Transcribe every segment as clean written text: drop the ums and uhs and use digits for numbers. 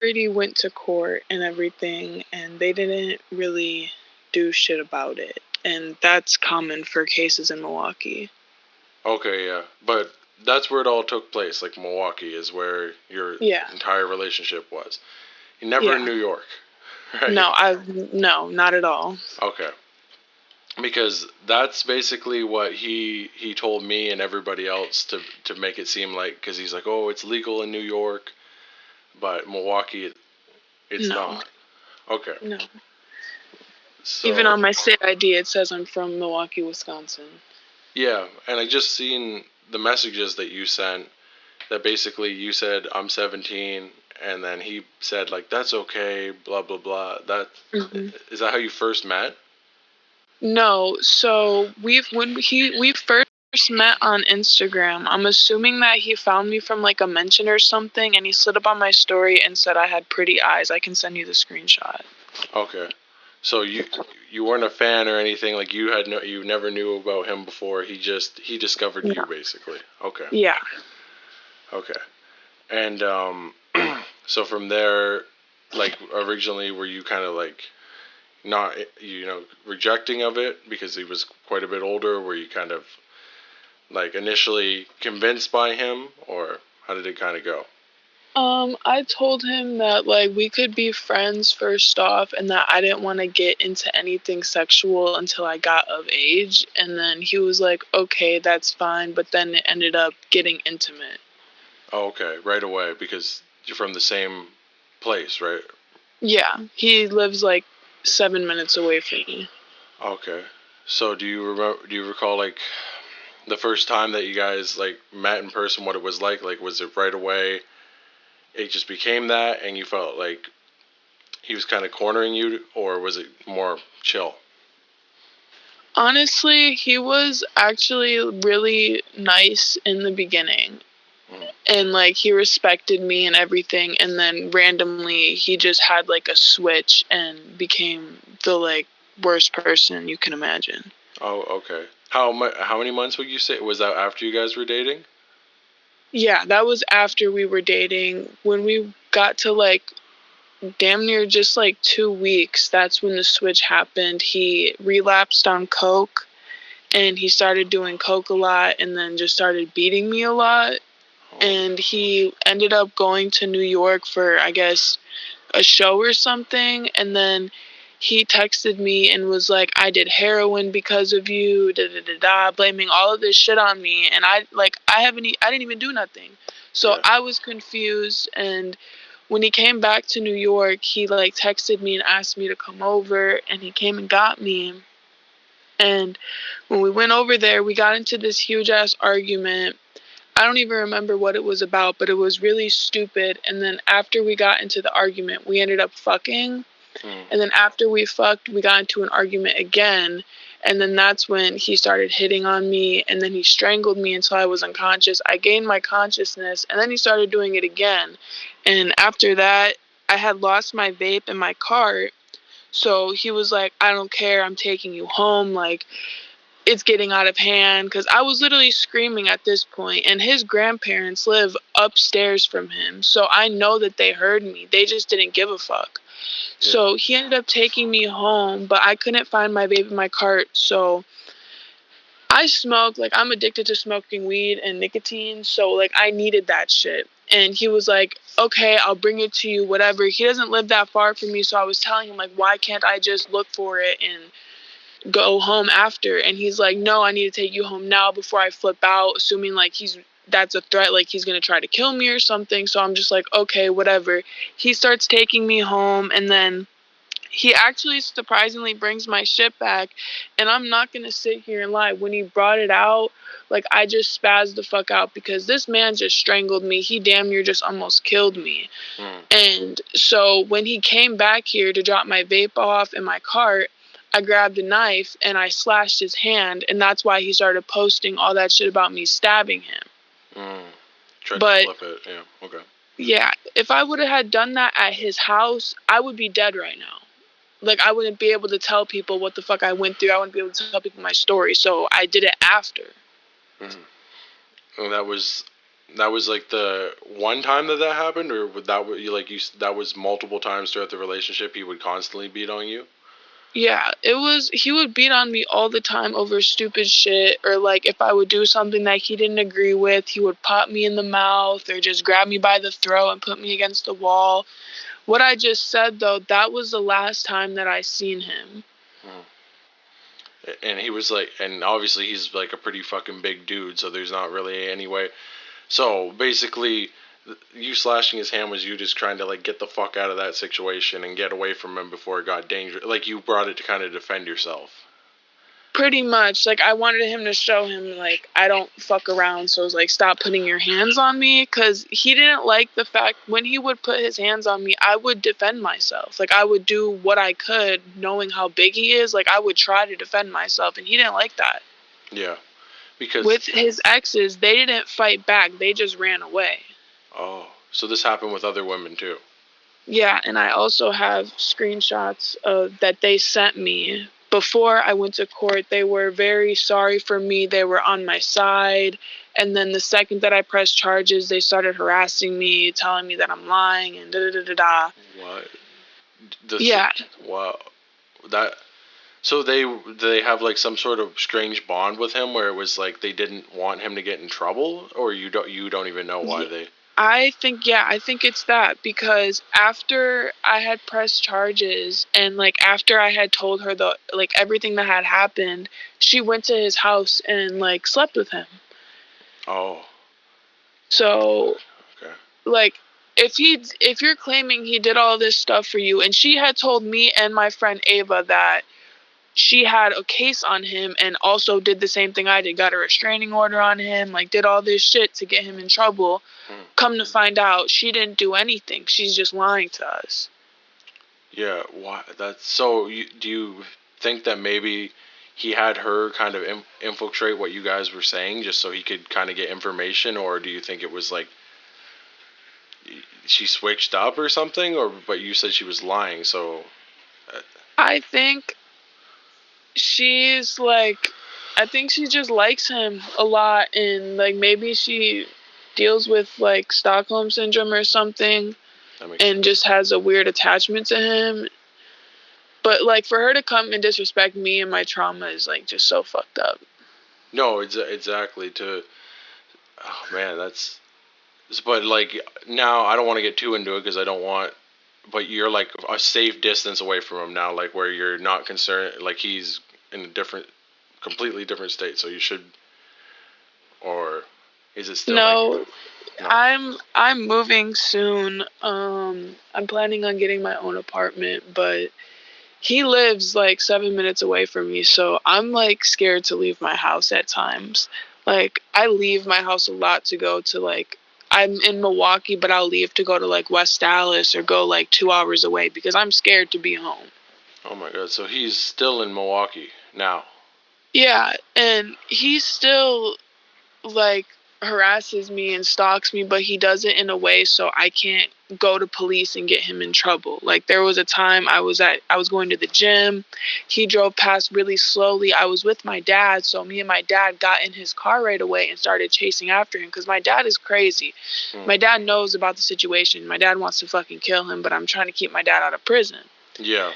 already went to court and everything, and they didn't really do shit about it. And that's common for cases in Milwaukee. Okay, yeah. But that's where it all took place. Like, Milwaukee is where your entire relationship was. Never in New York, right? No, not at all. Okay. Because that's basically what he told me and everybody else to make it seem like, because he's like, oh, it's legal in New York, but Milwaukee, it's not. Okay. No. So, even on my state ID, it says I'm from Milwaukee, Wisconsin. Yeah, and I just seen the messages that you sent. That basically you said I'm 17, and then he said like that's okay, blah blah blah. Is that how you first met? No, so we first met on Instagram. I'm assuming that he found me from like a mention or something, and he slid up on my story and said I had pretty eyes. I can send you the screenshot. Okay, so you weren't a fan or anything, like you never knew about him before. He discovered you basically. Okay. Yeah. Okay, and so from there, like originally, were you kind of like not rejecting of it because he was quite a bit older? Were you kind of like initially convinced by him, or how did it kind of go? I told him that like we could be friends first off, and that I didn't want to get into anything sexual until I got of age, and then he was like, okay, that's fine, but then it ended up getting intimate. Oh, okay, right away, because you're from the same place, right? Yeah, he lives like 7 minutes away from me. Okay, so do you recall like the first time that you guys like met in person, what it was like? Like, was it right away? It just became that, and you felt like he was kind of cornering you, or was it more chill? Honestly, he was actually really nice in the beginning. And like he respected me and everything, and then randomly he just had like a switch and became the like worst person you can imagine. Oh, okay. How many months would you say was that after you guys were dating? Yeah, that was after we were dating. When we got to like damn near just like 2 weeks, that's when the switch happened. He relapsed on coke, and he started doing coke a lot, and then just started beating me a lot. And he ended up going to New York for, I guess, a show or something. And then he texted me and was like, I did heroin because of you, da da da da, blaming all of this shit on me. And I didn't even do nothing. So I was confused. And when he came back to New York, he like texted me and asked me to come over, and he came and got me. And when we went over there, we got into this huge ass argument. I don't even remember what it was about, but it was really stupid. And then after we got into the argument, we ended up fucking. And then after we fucked, we got into an argument again. And then that's when he started hitting on me, and then he strangled me until I was unconscious. I gained my consciousness, and then he started doing it again. And after that, I had lost my vape in my cart. So he was like, I don't care, I'm taking you home. Like, it's getting out of hand, because I was literally screaming at this point, and his grandparents live upstairs from him, so I know that they heard me. They just didn't give a fuck. So he ended up taking me home, but I couldn't find my vape in my cart, so I smoke. Like, I'm addicted to smoking weed and nicotine, so like I needed that shit. And he was like, okay, I'll bring it to you, whatever. He doesn't live that far from me, so I was telling him like, why can't I just look for it and go home after? And he's like, no, I need to take you home now before I flip out, assuming like that's a threat, like he's gonna try to kill me or something. So I'm just like, okay, whatever. He starts taking me home, and then he actually surprisingly brings my shit back. And I'm not gonna sit here and lie, when he brought it out, like I just spazzed the fuck out, because this man just strangled me. He damn near just almost killed me. And so when he came back here to drop my vape off in my cart, I grabbed a knife and I slashed his hand, and that's why he started posting all that shit about me stabbing him. Tried to flip it, yeah, okay. Yeah, if I would have had done that at his house, I would be dead right now. Like, I wouldn't be able to tell people what the fuck I went through. I wouldn't be able to tell people my story, so I did it after. And that was That was like the one time that happened, or would that you like you that was multiple times throughout the relationship? He would constantly beat on you. Yeah, he would beat on me all the time over stupid shit, or like if I would do something that he didn't agree with, he would pop me in the mouth or just grab me by the throat and put me against the wall. What I just said though, that was the last time that I seen him. And he was like, and obviously he's like a pretty fucking big dude, so there's not really any way. So basically, you slashing his hand was you just trying to like get the fuck out of that situation and get away from him before it got dangerous. Like you brought it to kind of defend yourself. Pretty much, like I wanted him to show him like I don't fuck around, so it's like stop putting your hands on me, because he didn't like the fact when he would put his hands on me, I would defend myself. Like I would do what I could, knowing how big he is. Like I would try to defend myself, and he didn't like that. Yeah, because With his exes, they didn't fight back; they just ran away. oh, so this happened with other women too. Yeah, and I also have screenshots of that they sent me. Before I went to court, they were very sorry for me. They were on my side. And then the second that I pressed charges, they started harassing me, telling me that I'm lying and da da da da. What? Yeah. Wow. That. So they have like some sort of strange bond with him where it was like they didn't want him to get in trouble, or you don't even know why they. I think it's that, because after I had pressed charges and like after I had told her the like everything that had happened, she went to his house and like slept with him. Oh. So Okay. like if you're claiming he did all this stuff for you, and she had told me and my friend Ava that she had a case on him and also did the same thing I did, got a restraining order on him, like did all this shit to get him in trouble. Come to find out, she didn't do anything. She's just lying to us. Yeah. Why? That's so. Do you think that maybe he had her kind of infiltrate what you guys were saying just so he could kind of get information, or do you think it was like she switched up or something, or but you said she was lying, so. I think she's like, I think she just likes him a lot, and like maybe she deals with like Stockholm syndrome or something, and just has a weird attachment to him. But like for her to come and disrespect me and my trauma is like just so fucked up. No, exactly. Oh man, that's. But like now, I don't want to get too into it because I don't want. But you're like a safe distance away from him now, like where you're not concerned. Like he's in a completely different state. So you should, or is it still? No, like, no. I'm moving soon. I'm planning on getting my own apartment, but he lives like 7 minutes away from me, so I'm like scared to leave my house at times. Like I leave my house a lot to go to like I'm in Milwaukee, but I'll leave to go to like West Dallas or go like 2 hours away because I'm scared to be home. Oh my god! So he's still in Milwaukee now. Yeah, and he's still like harasses me and stalks me, but he does it in a way so I can't go to police and get him in trouble. Like there was a time I was going to the gym. He drove past really slowly. I was with my dad, so me and my dad got in his car right away and started chasing after him because my dad is crazy. My dad knows about the situation. My dad wants to fucking kill him, but I'm trying to keep my dad out of prison. Yeah.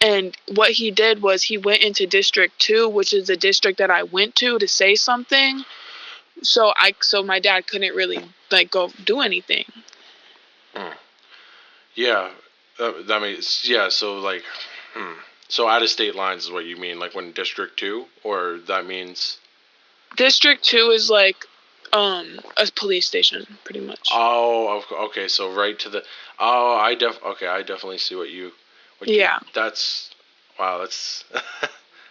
And what he did was he went into District 2, which is the district that I went to say something. So my dad couldn't really like go do anything. Yeah, that means yeah. So like, so out of state lines is what you mean, like when District 2, or that means. District 2 is like a police station, pretty much. Oh, okay. So right to the. Oh, I definitely see what you. Yeah. That's. Wow. That's.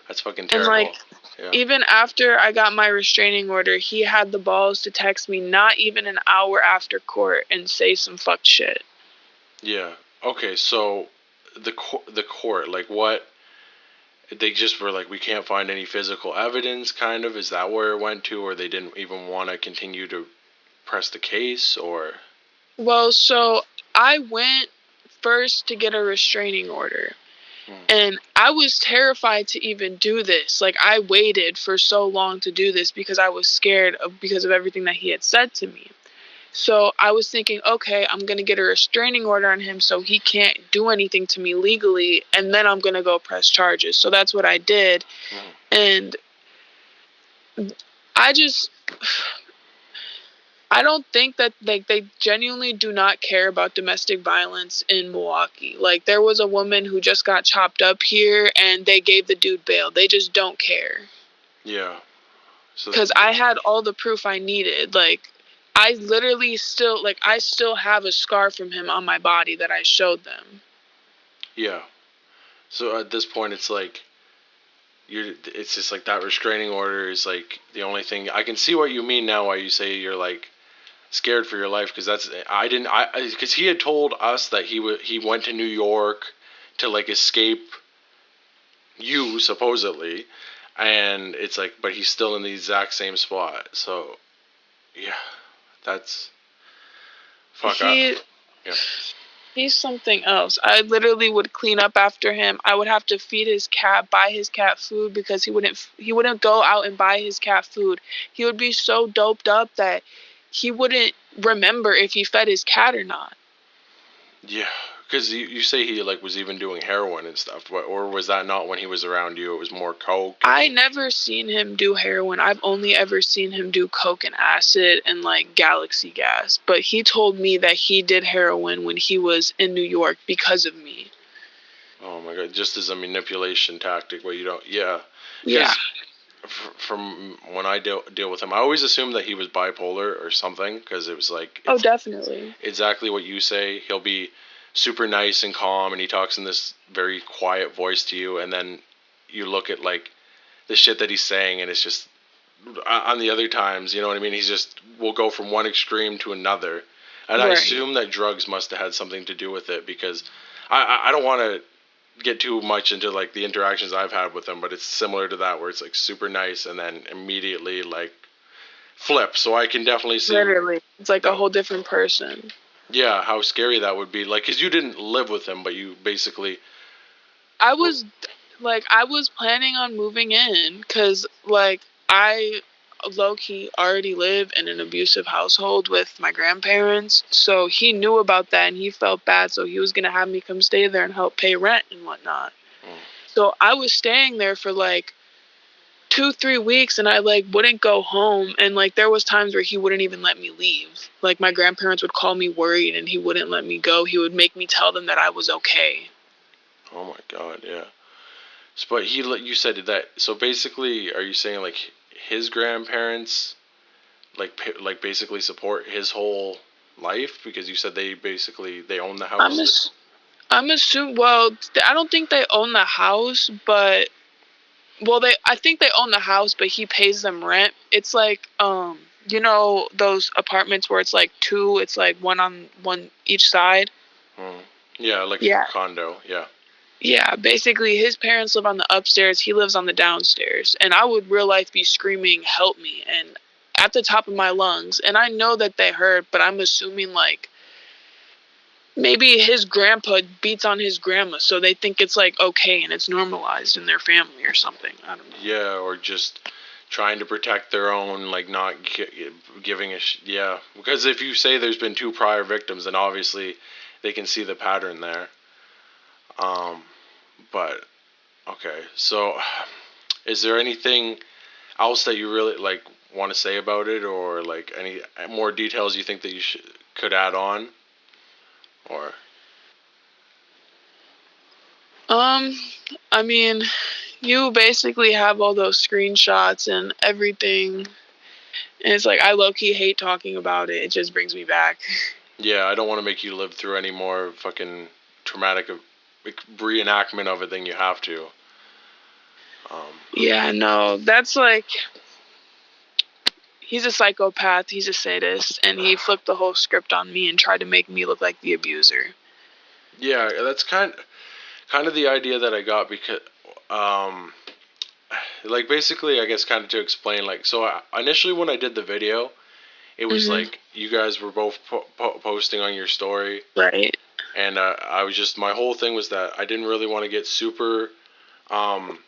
That's fucking terrible. And like, even after I got my restraining order, he had the balls to text me not even an hour after court and say some fucked shit. Yeah. Okay. So, the court, like what? They just were like, we can't find any physical evidence. Kind of, is that where it went to, or they didn't even want to continue to press the case, or? Well, so I went first to get a restraining order. And I was terrified to even do this. Like, I waited for so long to do this because I was scared because of everything that he had said to me. So I was thinking, okay, I'm going to get a restraining order on him so he can't do anything to me legally, and then I'm going to go press charges. So that's what I did. Mm. And I just, I don't think that, like, they genuinely do not care about domestic violence in Milwaukee. Like, there was a woman who just got chopped up here and they gave the dude bail. They just don't care. Yeah. So Because I had all the proof I needed. Like, I literally still, like, I still have a scar from him on my body that I showed them. yeah. So at this point, it's like it's just like that restraining order is like the only thing. I can see what you mean now. Why you say you're like scared for your life, because that's I because he had told us that he went to New York to like escape you supposedly, and it's like, but he's still in the exact same spot. So yeah, that's fuck up. He Yeah. he's something else. I literally would clean up after him. I would have to feed his cat, buy his cat food because he wouldn't go out and buy his cat food. He would be so doped up that he wouldn't remember if he fed his cat or not. Yeah, because you say he like was even doing heroin and stuff, but, or was that not when he was around you? It was more coke. I never seen him do heroin. I've only ever seen him do coke and acid and like galaxy gas. But he told me that he did heroin when he was in New York because of me. Oh my god, just as a manipulation tactic, where you don't. Yeah, Yeah. because from when I deal with him, I always assumed that he was bipolar or something, because it was like Oh, it's definitely. exactly what you say. He'll be super nice and calm, and he talks in this very quiet voice to you, and then you look at like the shit that he's saying, and it's just on the other times, you know what I mean? He's just will go from one extreme to another, and I Right. assume that drugs must have had something to do with it, because I don't want to get too much into like the interactions I've had with him, but it's similar to that, where it's like super nice and then immediately like flip. So I can definitely see Literally. It's like a that. whole different person. Yeah, how scary that would be. Like, cause you didn't live with him, but you basically. I Well, was I was planning on moving in cuz like I low key already live in an abusive household with my grandparents. So he knew about that and he felt bad, so he was going to have me come stay there and help pay rent and whatnot. mm, So I was staying there for like 2 3 weeks and I like wouldn't go home, and like there was times where he wouldn't even let me leave. Like my grandparents would call me worried and he wouldn't let me go. He would make me tell them that I was okay. oh my god, yeah. But you said that. So basically, are you saying like his grandparents like basically support his whole life, because you said they own the I'm house? ass- I'm assuming, well, I don't think they own the house, but well, they I think they own the house, but he pays them rent. It's like you know those apartments where it's like two, it's like one on one each side. Mm. Yeah, like a Yeah. condo. Yeah. Yeah, basically his parents live on the upstairs, he lives on the downstairs, and I would real life be screaming help me and at the top of my lungs, and I know that they heard, but I'm assuming like maybe his grandpa beats on his grandma so they think it's like okay and it's normalized in their family or something. I don't know. Yeah, or just trying to protect their own, like not giving yeah. Because if you say there's been two prior victims, then obviously they can see the pattern there. Um, but okay, so is there anything else that you really like want to say about it, or like any more details you think that could add on, or Um, I mean, you basically have all those screenshots and everything, and it's like I low key hate talking about it. It just brings me back. yeah, I don't want to make you live through any more fucking traumatic reenactment of it than you have to. Um, Yeah, no, that's like he's a psychopath, he's a sadist, and he flipped the whole script on me and tried to make me look like the abuser. yeah, that's kind of the idea that I got, because um like basically I guess kind of to explain, like, so initially when I did the video, it was Mhm. like you guys were both posting on your story, Right. and I was just, my whole thing was that I didn't really want to get super um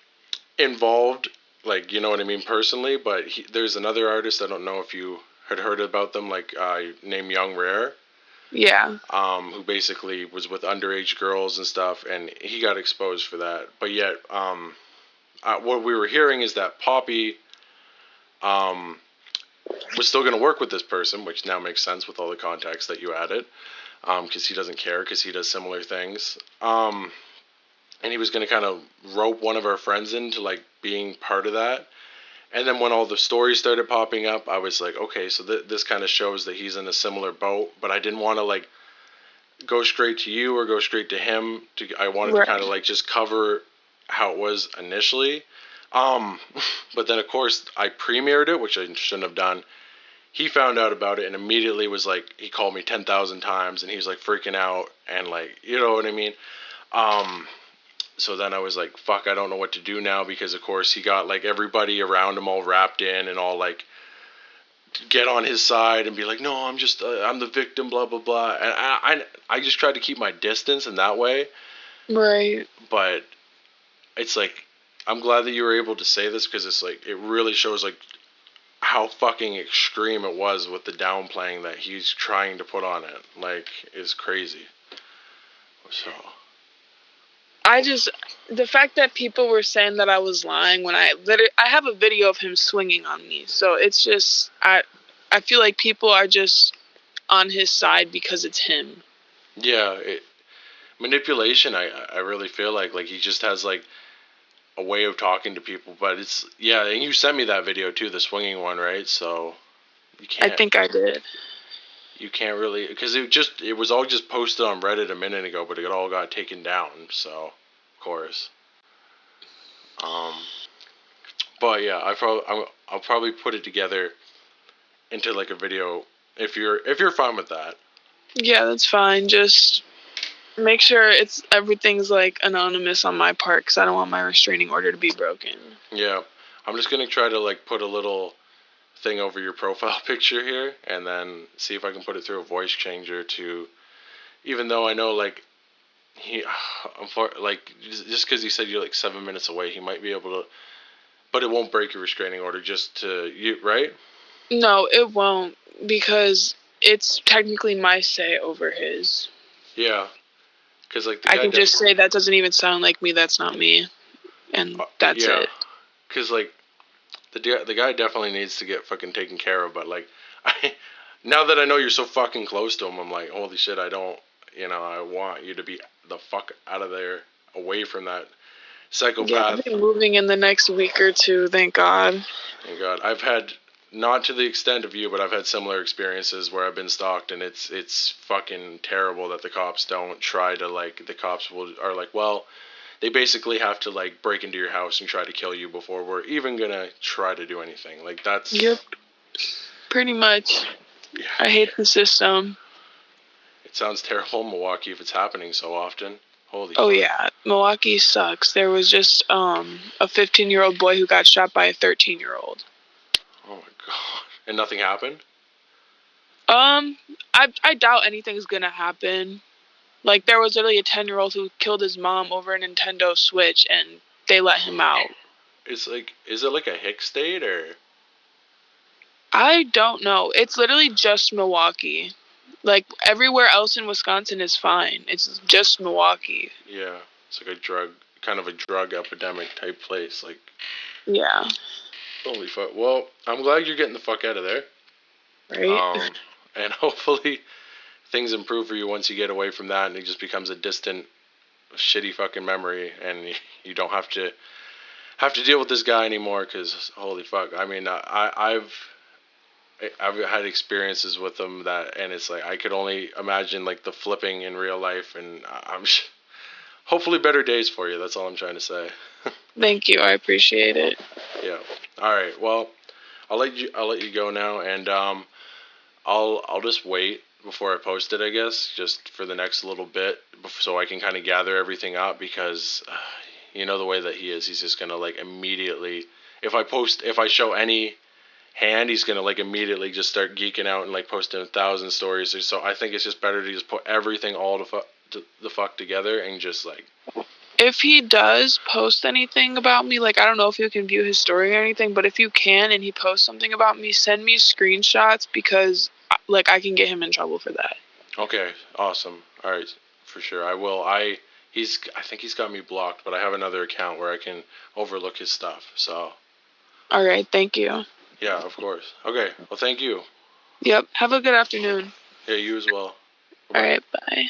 involved, like, you know what I mean, personally, but there's another artist, I don't know if you had heard about them, like named Young Rare, Yeah. who basically was with underage girls and stuff, and he got exposed for that. But yet, what we were hearing is that Poppy um, was still going to work with this person, which now makes sense with all the context that you added, because he doesn't care because he does similar things. And he was going to kind of rope one of our friends into like being part of that. And then when all the stories started popping up, I was like, okay, so this kind of shows that he's in a similar boat. But I didn't want to like go straight to you or go straight to him. I wanted to kind of Right. like just cover how it was initially. Um, but then of course I premiered it, which I shouldn't have done. He found out about it and immediately was like, he called me 10,000 times and he was like freaking out and like, you know what I mean? Um, so then I was like, fuck, I don't know what to do now because of course he got like everybody around him all wrapped in and all like get on his side and be like, no, I'm the victim, blah blah blah. And I just tried to keep my distance in that way, Right. but it's like I'm glad that you were able to say this because it's like it really shows like how fucking extreme it was with the downplaying that he's trying to put on it. Like, it's crazy. So I just the fact that people were saying that I was lying when I have a video of him swinging on me. So it's just I feel like people are just on his side because it's him. yeah, manipulation. I really feel like he just has like a way of talking to people. But it's yeah, and you sent me that video too, the swinging one, right? So you I can't think I did. you can't really because it was all just posted on Reddit a minute ago, but it all got taken down. So of course. Um, but yeah, I'll probably put it together into like a video if you're fine with that. Yeah, that's fine. Just make sure it's everything's like anonymous on my part because I don't want my restraining order to be broken. Yeah, I'm just gonna try to like put a little thing over your profile picture here, and then see if I can put it through a voice changer to. Even though I know like he, like just because he said you're like 7 minutes away, he might be able to, but it won't break your restraining order. Just to you, right? No, it won't because it's technically my say over his. Yeah, because like the I guy, can just say that doesn't even sound like me. That's not me, and that's yeah, it. because like the guy definitely needs to get fucking taken care of. But like, I now that I know you're so fucking close to him, I'm like, holy shit, I don't, I want you to be the fuck out of there, away from that Yeah, I'll psychopath. be moving in the next week or two. Thank God. Thank God, I've had not to the extent of you, but I've had similar experiences where I've been stalked, and it's fucking terrible that the cops don't try to like the cops are like, well, they basically have to like break into your house and try to kill you before we're even gonna try to do anything. Like that's Yep, pretty much. I yeah. hate the system. It sounds terrible in Milwaukee if it's happening so often. Holy Oh fuck. yeah, Milwaukee sucks. There was just a 15-year-old boy who got shot by a 13-year-old. Oh my god. And nothing happened? I doubt anything's gonna happen. Like there was literally a 10-year-old who killed his mom over a Nintendo Switch, and they let him out. It's like, is it like a hick state or? I don't know. It's literally just Milwaukee. Like everywhere else in Wisconsin is fine. It's just Milwaukee. Yeah. It's like a drug, kind of a drug epidemic type place. Like, Yeah. holy fuck. Well, I'm glad you're getting the fuck out of there. Right? Um, and hopefully things improve for you once you get away from that and it just becomes a distant, shitty fucking memory and you don't have to deal with this guy anymore because holy fuck. I mean, I've had experiences with them that, and it's like I could only imagine like the flipping in real life, and hopefully better days for you. That's all I'm trying to say. Thank you. I appreciate it. Yeah. All right. Well, I'll let you go now, and I'll just wait before I post it. I guess just for the next little bit, so I can kind of gather everything up because you know the way that he is. He's just gonna like immediately. If I show any hand, he's gonna like immediately just start geeking out and like posting 1,000 stories. So I think it's just better to just put everything all to the fuck together and just like If he does post anything about me, like I don't know if you can view his story or anything, but if you can and he posts something about me, send me screenshots because like I can get him in trouble for that. Okay, awesome. All right, for sure. I will. I think he's got me blocked, but I have another account where I can overlook his stuff. So, All right, thank you. yeah, of course. Okay. Well, thank you. Yep, have a good afternoon. Yeah, you as well. All Bye-bye. right, bye.